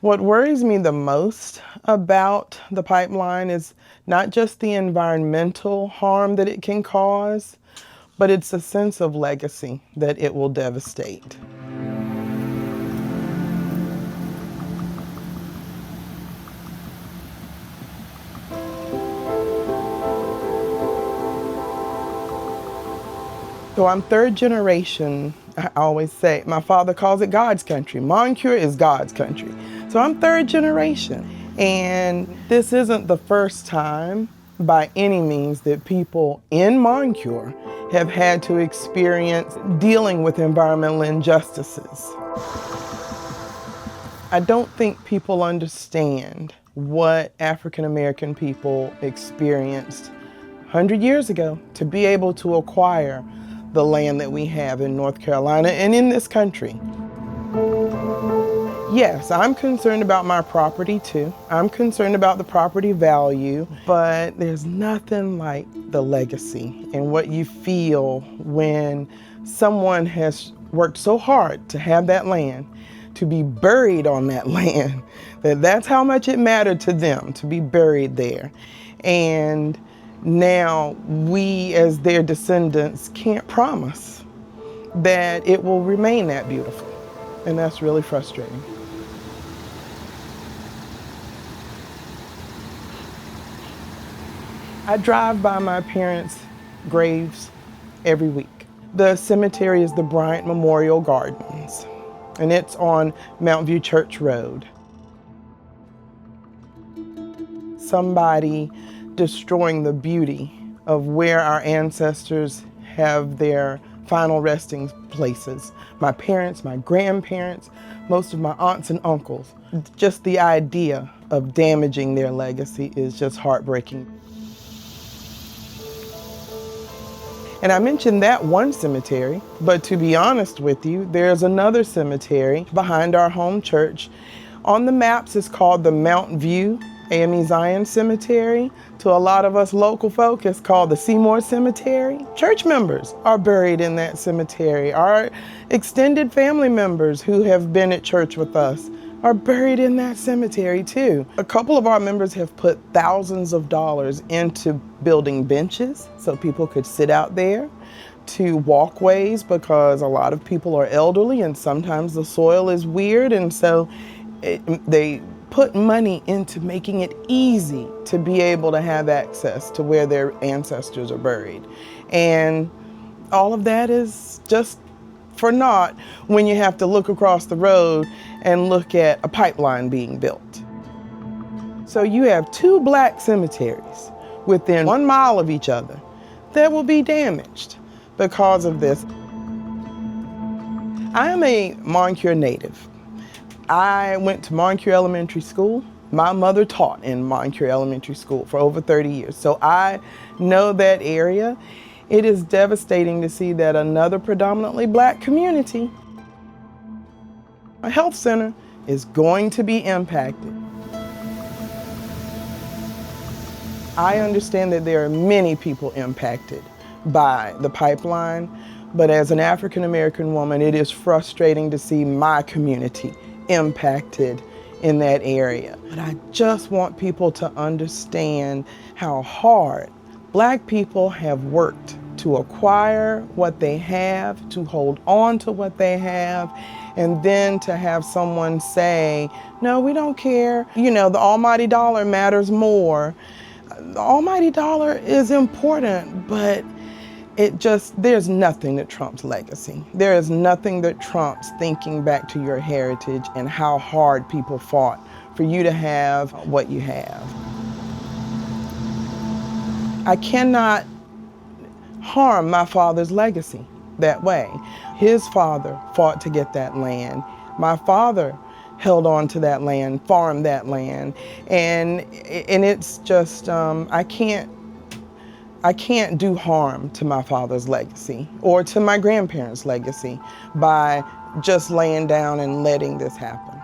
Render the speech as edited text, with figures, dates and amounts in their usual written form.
What worries me the most about the pipeline is not just the environmental harm that it can cause, but it's a sense of legacy that it will devastate. So I'm third generation. I always say, my father calls it God's country. Moncure is God's country. So I'm third generation. And this isn't the first time by any means that people in Moncure have had to experience dealing with environmental injustices. I don't think people understand what African American people experienced 100 years ago to be able to acquire the land that we have in North Carolina and in this country. Yes, I'm concerned about my property too. I'm concerned about the property value, but there's nothing like the legacy and what you feel when someone has worked so hard to have that land, to be buried on that land, that's how much it mattered to them to be buried there. And now we, as their descendants, can't promise that it will remain that beautiful. And that's really frustrating. I drive by my parents' graves every week. The cemetery is the Bryant Memorial Gardens, and it's on Mount View Church Road. Somebody destroying the beauty of where our ancestors have their final resting places. My parents, my grandparents, most of my aunts and uncles. Just the idea of damaging their legacy is just heartbreaking. And I mentioned that one cemetery, but to be honest with you, there's another cemetery behind our home church. On the maps, it's called the Mount View AME Zion Cemetery. To a lot of us local folk, it's called the Seymour Cemetery. Church members are buried in that cemetery. Our extended family members who have been at church with us are buried in that cemetery too. A couple of our members have put thousands of dollars into building benches so people could sit out there, to walkways because a lot of people are elderly and sometimes the soil is weird, and so they put money into making it easy to be able to have access to where their ancestors are buried. And all of that is just for naught when you have to look across the road and look at a pipeline being built. So you have two black cemeteries within 1 mile of each other that will be damaged because of this. I am a Moncure native. I went to Moncure Elementary School. My mother taught in Moncure Elementary School for over 30 years, so I know that area. It is devastating to see that another predominantly black community, a health center, is going to be impacted. I understand that there are many people impacted by the pipeline, but as an African American woman, it is frustrating to see my community impacted in that area. But I just want people to understand how hard black people have worked to acquire what they have, to hold on to what they have, and then to have someone say, no, we don't care. You know, the almighty dollar matters more. The almighty dollar is important, but there's nothing that trumps legacy. There is nothing that trumps thinking back to your heritage and how hard people fought for you to have what you have. I cannot harm my father's legacy that way. His father fought to get that land. My father held on to that land, farmed that land, and it's just, I can't do harm to my father's legacy or to my grandparents' legacy by just laying down and letting this happen.